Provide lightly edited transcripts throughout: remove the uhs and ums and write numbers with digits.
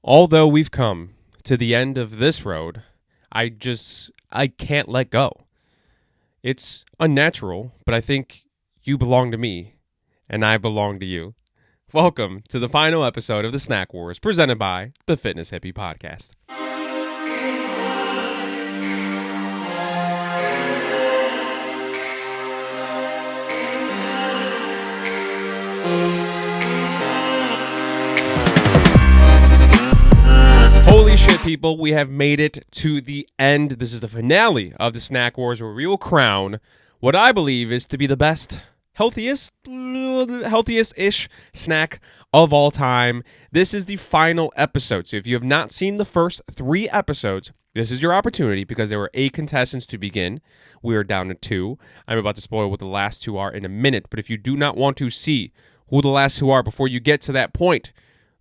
Although we've come to the end of this road, I can't let go. It's unnatural, but I think you belong to me, and I belong to you. Welcome to the final episode of the Snack Wars, presented by the Fitness Hippie Podcast. Holy shit, people, we have made it to the end. This is the finale of the Snack Wars, where we will crown what I believe is to be the best, healthiest-ish snack of all time. This is the final episode, so if you have not seen the first 3 episodes, this is your opportunity because there were 8 contestants to begin. We are down to 2. I'm about to spoil what the last 2 are in a minute, but if you do not want to see who the last 2 are before you get to that point,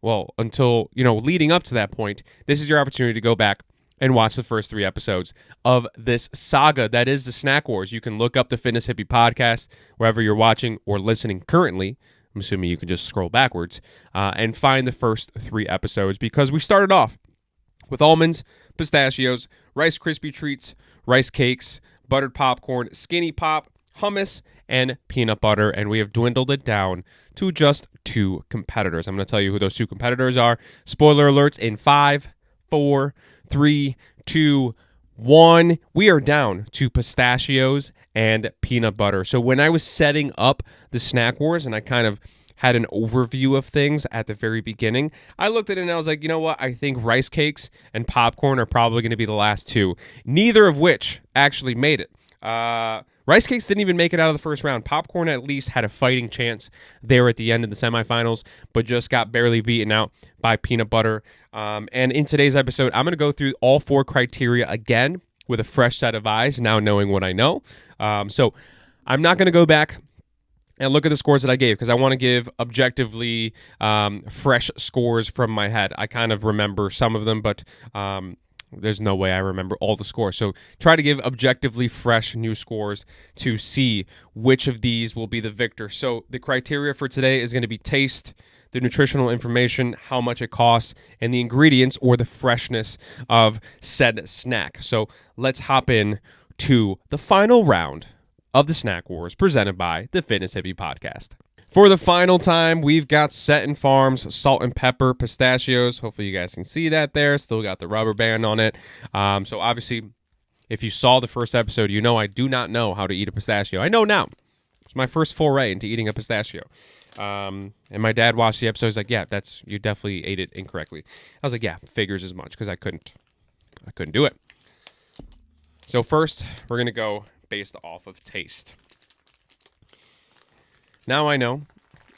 well, until, leading up to that point, this is your opportunity to go back and watch the first 3 episodes of this saga that is the Snack Wars. You can look up the Fitness Hippie Podcast wherever you're watching or listening currently. I'm assuming you can just scroll backwards and find the first 3 episodes, because we started off with almonds, pistachios, Rice Krispie treats, rice cakes, buttered popcorn, skinny pop, hummus, and peanut butter, and we have dwindled it down to just 2 competitors. I'm going to tell you who those 2 competitors are. Spoiler alerts in 5, 4, 3, 2, 1. We are down to pistachios and peanut butter. So when I was setting up the Snack Wars and I kind of had an overview of things at the very beginning, I looked at it and I was like, you know what? I think rice cakes and popcorn are probably going to be the last 2, neither of which actually made it. Rice cakes didn't even make it out of the first round. Popcorn at least had a fighting chance there at the end of the semifinals, but just got barely beaten out by peanut butter. And in today's episode, I'm going to go through all 4 criteria again with a fresh set of eyes, now knowing what I know. So I'm not going to go back and look at the scores that I gave, because I want to give objectively fresh scores from my head. I kind of remember some of them, but there's no way I remember all the scores. So try to give objectively fresh new scores to see which of these will be the victor. So the criteria for today is going to be taste, the nutritional information, how much it costs, and the ingredients or the freshness of said snack. So let's hop in to the final round of the Snack Wars, presented by the Fitness Hippie Podcast. For the final time, we've got Set & Farms salt and pepper pistachios. Hopefully you guys can see that there. Still got the rubber band on it. So obviously, if you saw the first episode, you know I do not know how to eat a pistachio. I know now. It's my first foray into eating a pistachio. And my dad watched the episode. He's like, yeah, you definitely ate it incorrectly. I was like, yeah, figures as much, because I couldn't do it. So first, we're going to go based off of taste. Now I know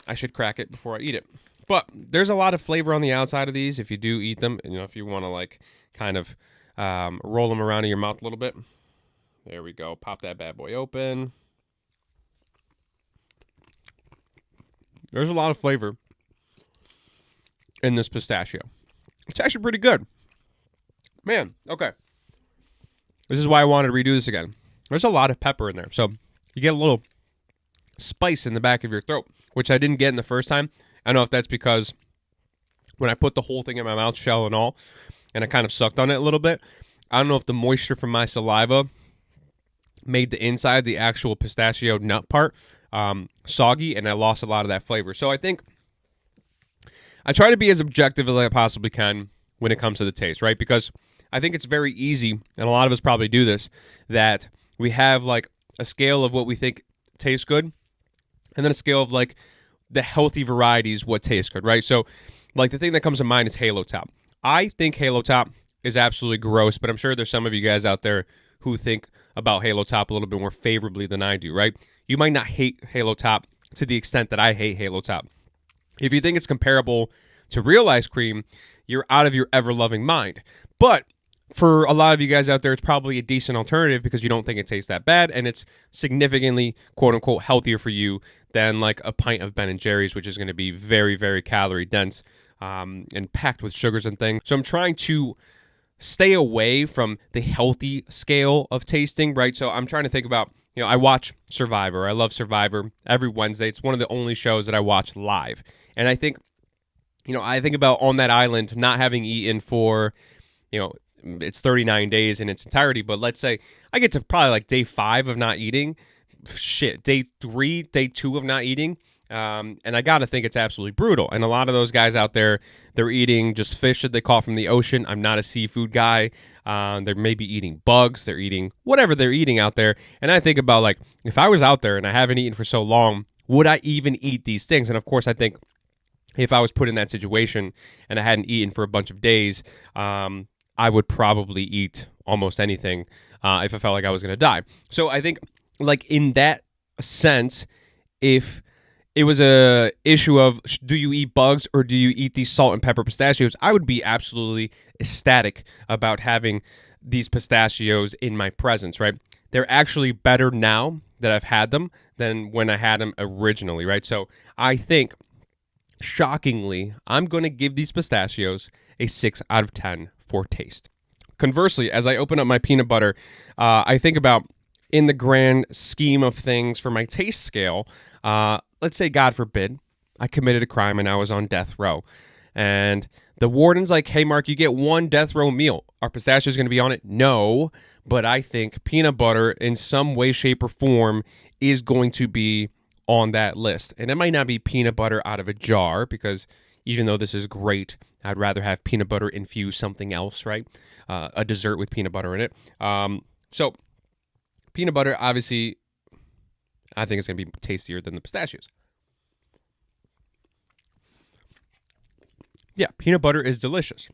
I should crack it before I eat it. But there's a lot of flavor on the outside of these if you do eat them. If you want to kind of roll them around in your mouth a little bit. There we go. Pop that bad boy open. There's a lot of flavor in this pistachio. It's actually pretty good. Man, okay. This is why I wanted to redo this again. There's a lot of pepper in there. So you get a little spice in the back of your throat, which I didn't get in the first time. I don't know if that's because when I put the whole thing in my mouth, shell and all, and I kind of sucked on it a little bit, I don't know if the moisture from my saliva made the inside, the actual pistachio nut part, soggy, and I lost a lot of that flavor. So I think I try to be as objective as I possibly can when it comes to the taste, right? Because I think it's very easy, and a lot of us probably do this, that we have a scale of what we think tastes good, and then a scale of the healthy varieties, what tastes good, right? So the thing that comes to mind is Halo Top. I think Halo Top is absolutely gross, but I'm sure there's some of you guys out there who think about Halo Top a little bit more favorably than I do, right? You might not hate Halo Top to the extent that I hate Halo Top. If you think it's comparable to real ice cream, you're out of your ever-loving mind. But for a lot of you guys out there, it's probably a decent alternative because you don't think it tastes that bad, and it's significantly, quote-unquote, healthier for you than a pint of Ben & Jerry's, which is going to be very, very calorie-dense and packed with sugars and things. So I'm trying to stay away from the healthy scale of tasting, right? So I'm trying to think about, I watch Survivor. I love Survivor every Wednesday. It's one of the only shows that I watch live. And I think I think about on that island not having eaten for, it's 39 days in its entirety, but let's say I get to probably like day 5 of not eating. Shit, day 3, day 2 of not eating. And I got to think it's absolutely brutal. And a lot of those guys out there, they're eating just fish that they caught from the ocean. I'm not a seafood guy. They're maybe eating bugs. They're eating whatever they're eating out there. And I think about like, if I was out there and I haven't eaten for so long, would I even eat these things? And of course, I think if I was put in that situation and I hadn't eaten for a bunch of days, I would probably eat almost anything if I felt like I was going to die. So I think like in that sense, if it was a issue of do you eat bugs or do you eat these salt and pepper pistachios, I would be absolutely ecstatic about having these pistachios in my presence, right? They're actually better now that I've had them than when I had them originally, right? So I think, shockingly, I'm going to give these pistachios a 6 out of 10 for taste. Conversely, as I open up my peanut butter, I think about in the grand scheme of things for my taste scale, let's say, God forbid, I committed a crime and I was on death row. And the warden's like, hey, Mark, you get one death row meal. Are pistachios going to be on it? No. But I think peanut butter in some way, shape, or form is going to be on that list. And it might not be peanut butter out of a jar, because even though this is great, I'd rather have peanut butter infuse something else, right? A dessert with peanut butter in it. So peanut butter, obviously, I think it's going to be tastier than the pistachios. Yeah, peanut butter is delicious.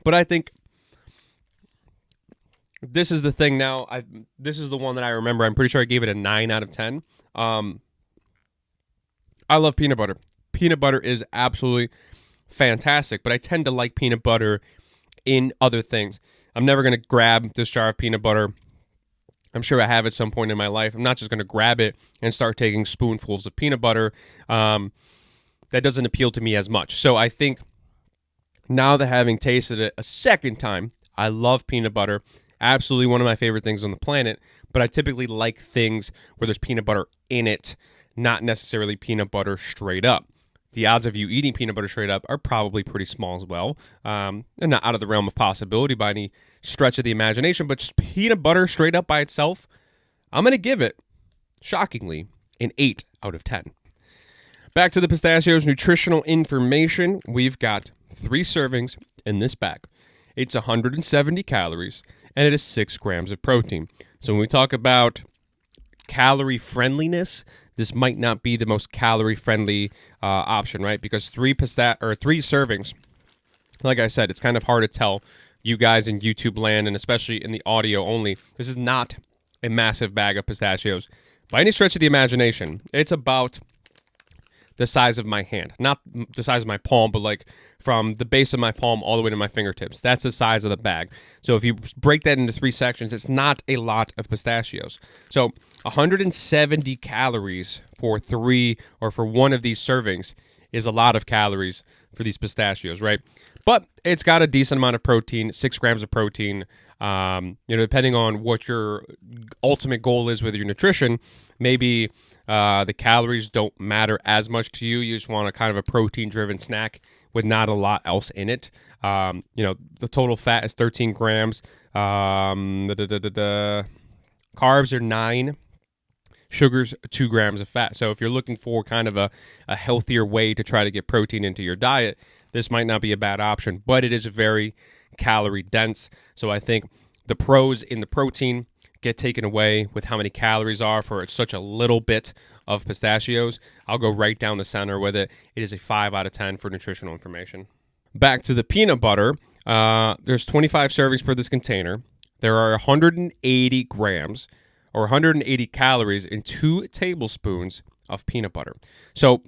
But I think this is the thing now. This is the one that I remember. I'm pretty sure I gave it a 9 out of 10. I love peanut butter. Peanut butter is absolutely fantastic, but I tend to like peanut butter in other things. I'm never going to grab this jar of peanut butter. I'm sure I have at some point in my life. I'm not just going to grab it and start taking spoonfuls of peanut butter. That doesn't appeal to me as much. So I think now that having tasted it a second time, I love peanut butter. Absolutely one of my favorite things on the planet. But I typically like things where there's peanut butter in it, not necessarily peanut butter straight up. The odds of you eating peanut butter straight up are probably pretty small as well. And not out of the realm of possibility by any stretch of the imagination, but just peanut butter straight up by itself, I'm going to give it, shockingly, an 8 out of 10. Back to the pistachios nutritional information. We've got 3 servings in this bag. It's 170 calories, and it is 6 grams of protein. So when we talk about calorie friendliness, this might not be the most calorie friendly option, right? Because 3 servings, like I said, it's kind of hard to tell you guys in YouTube land, and especially in the audio only. This is not a massive bag of pistachios by any stretch of the imagination. It's about the size of my hand, not the size of my palm, but like from the base of my palm all the way to my fingertips. That's the size of the bag. So if you break that into 3 sections, it's not a lot of pistachios. So 170 calories for 3 or for one of these servings is a lot of calories for these pistachios, right? But it's got a decent amount of protein, 6 grams of protein. Depending on what your ultimate goal is with your nutrition, maybe the calories don't matter as much to you. You just want a kind of a protein-driven snack with not a lot else in it. The total fat is 13 grams. Carbs are 9. Sugars, 2 grams of fat. So if you're looking for kind of a healthier way to try to get protein into your diet, this might not be a bad option, but it is very calorie dense. So I think the pros in the protein get taken away with how many calories are for such a little bit of pistachios. I'll go right down the center with it. It is a 5 out of 10 for nutritional information. Back to the peanut butter. There's 25 servings per this container. There are 180 grams or 180 calories in 2 tablespoons of peanut butter. So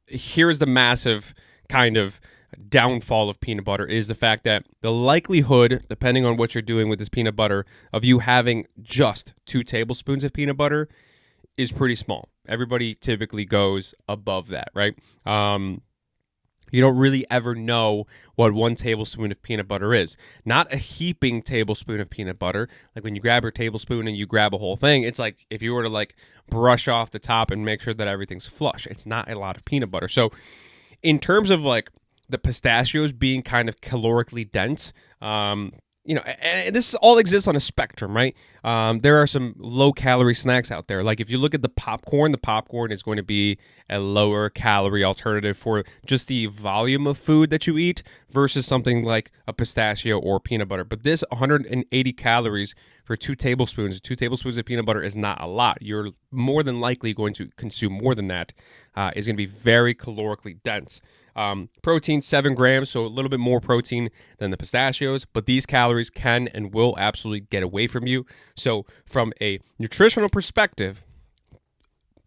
here's the massive kind of downfall of peanut butter is the fact that the likelihood, depending on what you're doing with this peanut butter, of you having just 2 tablespoons of peanut butter is pretty small. Everybody typically goes above that, right? You don't really ever know what 1 tablespoon of peanut butter is. Not a heaping tablespoon of peanut butter. Like when you grab your tablespoon and you grab a whole thing, it's like if you were to like brush off the top and make sure that everything's flush. It's not a lot of peanut butter. So in terms of like the pistachios being kind of calorically dense. And this all exists on a spectrum, right? There are some low-calorie snacks out there. Like if you look at the popcorn is going to be a lower calorie alternative for just the volume of food that you eat versus something like a pistachio or peanut butter. But this 180 calories for 2 tablespoons of peanut butter is not a lot. You're more than likely going to consume more than that. It's going to be very calorically dense. Protein 7 grams, so a little bit more protein than the pistachios, but these calories can and will absolutely get away from you. So from a nutritional perspective,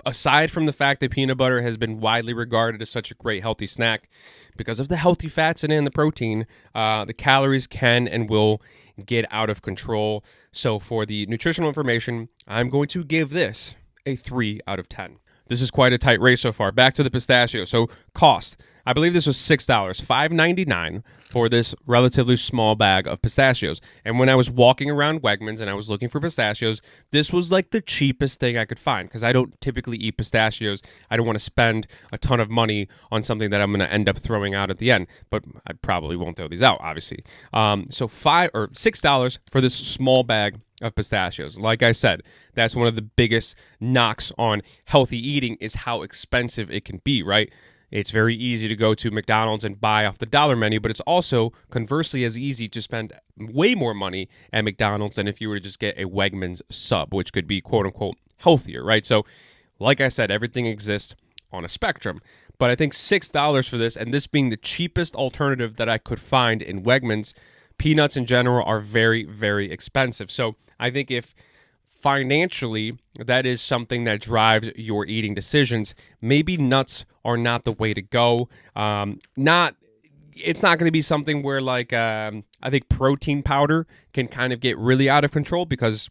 aside from the fact that peanut butter has been widely regarded as such a great healthy snack because of the healthy fats in it and the protein, the calories can and will get out of control. So for the nutritional information, I'm going to give this a 3 out of 10. This is quite a tight race so far. Back to the pistachio. So cost. I believe this was $6, $5.99 for this relatively small bag of pistachios. And when I was walking around Wegmans and I was looking for pistachios, this was like the cheapest thing I could find because I don't typically eat pistachios. I don't want to spend a ton of money on something that I'm going to end up throwing out at the end. But I probably won't throw these out, obviously. So $6 for this small bag of pistachios. Like I said, that's one of the biggest knocks on healthy eating is how expensive it can be, right? It's very easy to go to McDonald's and buy off the dollar menu, but it's also conversely as easy to spend way more money at McDonald's than if you were to just get a Wegmans sub, which could be quote unquote healthier, right? So, like I said, everything exists on a spectrum. But I think $6 for this, and this being the cheapest alternative that I could find in Wegmans, peanuts in general are very, very expensive. So I think if financially that is something that drives your eating decisions, maybe nuts are not the way to go. It's not going to be something where I think protein powder can kind of get really out of control because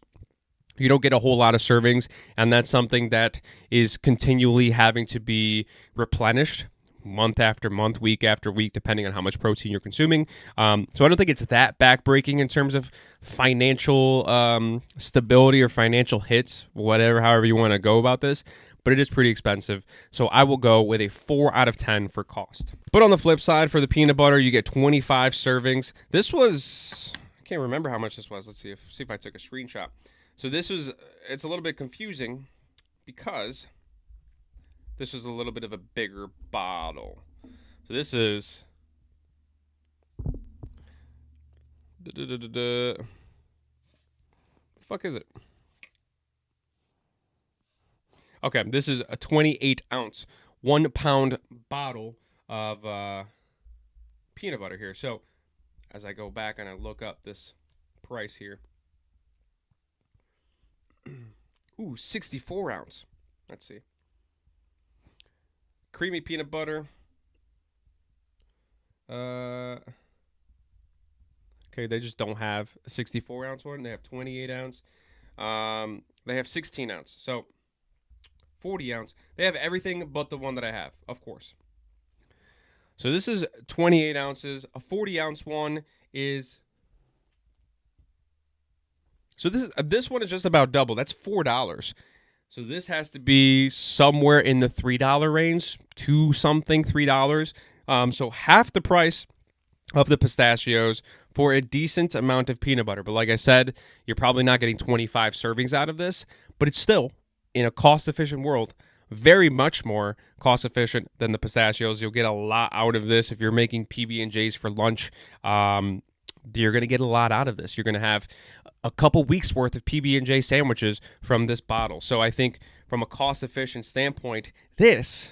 you don't get a whole lot of servings, and that's something that is continually having to be replenished month after month, week after week, depending on how much protein you're consuming. So I don't think it's that backbreaking in terms of financial stability or financial hits, however you want to go about this, but it is pretty expensive. So I will go with a 4 out of 10 for cost. But on the flip side, for the peanut butter, you get 25 servings. This was, I can't remember how much this was. Let's see if I took a screenshot. So it's a little bit confusing because this was a little bit of a bigger bottle. So this is the fuck is it? Okay, this is a 28-ounce, 1 pound bottle of peanut butter here. So as I go back and I look up this price here, ooh, 64 ounce. Let's see. Creamy peanut butter. Okay, they just don't have a 64 ounce one. They have 28 ounce. They have 16 ounce. So 40 ounce. They have everything but the one that I have, of course. So this is 28 ounces. A 40 ounce one is. So this one is just about double. That's $4. So this has to be somewhere in the $3 range, $3. So half the price of the pistachios for a decent amount of peanut butter. But like I said, you're probably not getting 25 servings out of this, but it's still, in a cost-efficient world, very much more cost-efficient than the pistachios. You'll get a lot out of this if you're making PB&Js for lunch. You're going to get a lot out of this. You're going to have a couple weeks worth of PB&J sandwiches from this bottle. So I think from a cost-efficient standpoint, this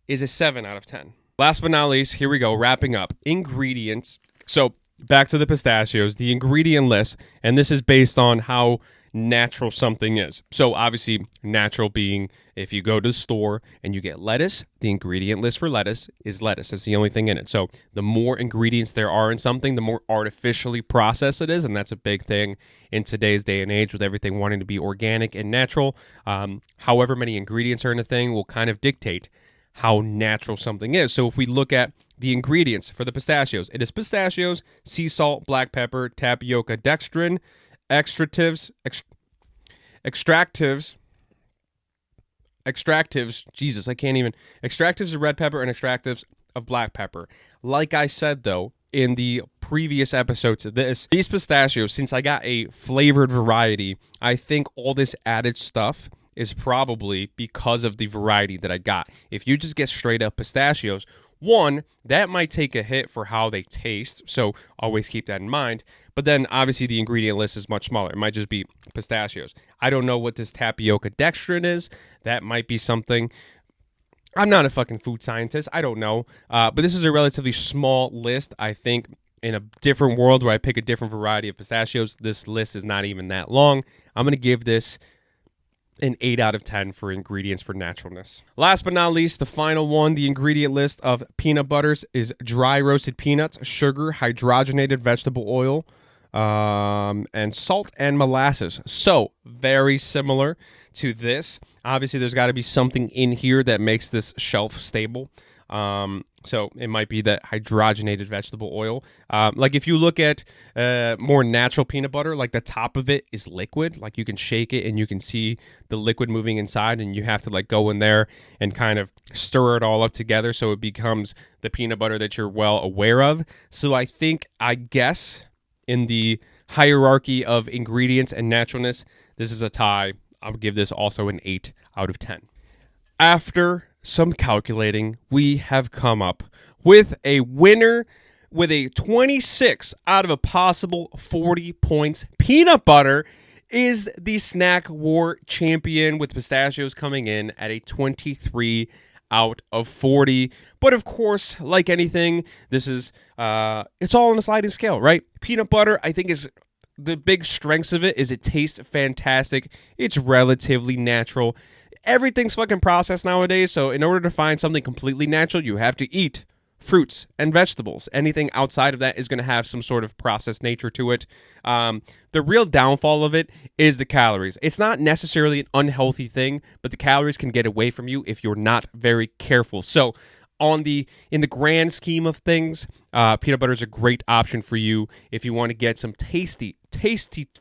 is a 7 out of 10. Last but not least, here we go, wrapping up. Ingredients. So back to the pistachios, the ingredient list, and this is based on how natural something is. So obviously, natural being if you go to the store and you get lettuce, the ingredient list for lettuce is lettuce. That's the only thing in it. So the more ingredients there are in something, the more artificially processed it is, and that's a big thing in today's day and age with everything wanting to be organic and natural. However many ingredients are in a thing will kind of dictate how natural something is. So if we look at the ingredients for the pistachios, it is pistachios, sea salt, black pepper, tapioca, dextrin, extractives, Jesus, I can't even, extractives of red pepper and extractives of black pepper. Like I said, though, in the previous episodes of these pistachios, since I got a flavored variety, I think all this added stuff is probably because of the variety that I got. If you just get straight up pistachios, one, that might take a hit for how they taste, so always keep that in mind. But then, obviously, the ingredient list is much smaller. It might just be pistachios. I don't know what this tapioca dextrin is. That might be something. I'm not a fucking food scientist. I don't know. But this is a relatively small list. I think in a different world where I pick a different variety of pistachios, this list is not even that long. I'm going to give this an 8 out of 10 for ingredients for naturalness. Last but not least, the final one, the ingredient list of peanut butters is dry roasted peanuts, sugar, hydrogenated vegetable oil, and salt and molasses. So very similar to this. Obviously, there's got to be something in here that makes this shelf stable. So it might be that hydrogenated vegetable oil. Like if you look at more natural peanut butter, like the top of it is liquid. Like you can shake it and you can see the liquid moving inside, and you have to like go in there and kind of stir it all up together so it becomes the peanut butter that you're well aware of. So I guess in the hierarchy of ingredients and naturalness, this is a tie. I'll give this also an 8 out of 10. After some calculating, we have come up with a winner with a 26 out of a possible 40 points. Peanut butter is the snack war champion, with pistachios coming in at a 23 out of 40. But of course, like anything, this is it's all on a sliding scale, right? Peanut butter, I think, is the big strengths of it is it tastes fantastic. It's relatively natural. Everything's fucking processed nowadays, so in order to find something completely natural, you have to eat fruits and vegetables. Anything outside of that is going to have some sort of processed nature to it. The real downfall of it is the calories. It's not necessarily an unhealthy thing, but the calories can get away from you if you're not very careful. So in the grand scheme of things, peanut butter is a great option for you if you want to get some tasty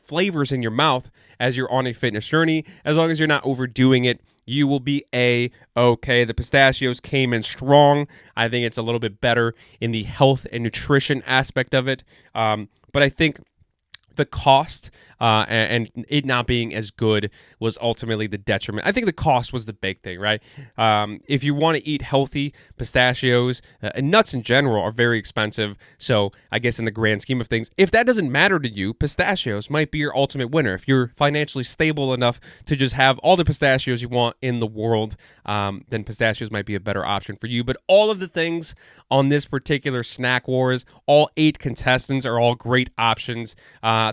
flavors in your mouth as you're on a fitness journey. As long as you're not overdoing it, you will be A-okay. The pistachios came in strong. I think it's a little bit better in the health and nutrition aspect of it. But I think the cost and it not being as good was ultimately the detriment. I think the cost was the big thing, right? If you want to eat healthy, pistachios and nuts in general are very expensive. So I guess in the grand scheme of things, if that doesn't matter to you, pistachios might be your ultimate winner. If you're financially stable enough to just have all the pistachios you want in the world, then pistachios might be a better option for you. But all of the things on this particular Snack Wars, all 8 contestants are all great options.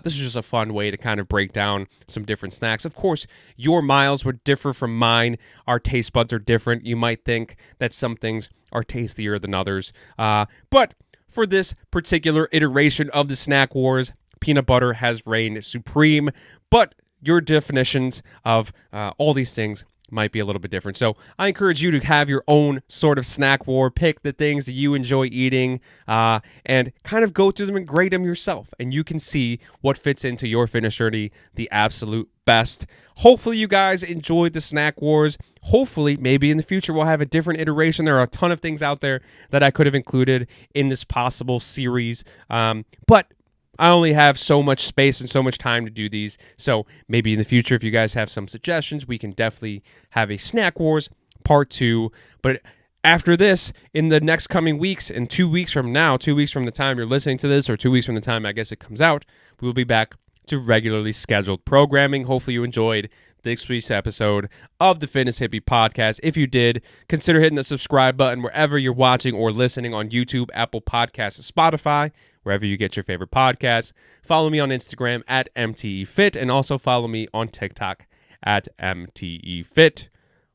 This is just a fun way to kind of break down some different snacks. Of course, your miles would differ from mine. Our taste buds are different. You might think that some things are tastier than others. But for this particular iteration of the Snack Wars, peanut butter has reigned supreme. But your definitions of all these things might be a little bit different. So I encourage you to have your own sort of snack war, pick the things that you enjoy eating, and kind of go through them and grade them yourself. And you can see what fits into your fitness journey the absolute best. Hopefully you guys enjoyed the snack wars. Hopefully maybe in the future we'll have a different iteration. There are a ton of things out there that I could have included in this possible series. But I only have so much space and so much time to do these. So maybe in the future, if you guys have some suggestions, we can definitely have a Snack Wars Part 2. But after this, in the next coming weeks, and 2 weeks from now, 2 weeks from the time you're listening to this, or 2 weeks from the time I guess it comes out, we will be back to regularly scheduled programming. Hopefully you enjoyed this week's episode of the Fitness Hippie Podcast. If you did, consider hitting the subscribe button wherever you're watching or listening on YouTube, Apple Podcasts, Spotify, wherever you get your favorite podcasts. Follow me on Instagram at MTEFit, and also follow me on TikTok at MTEFit.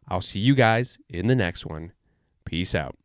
I'll see you guys in the next one. Peace out.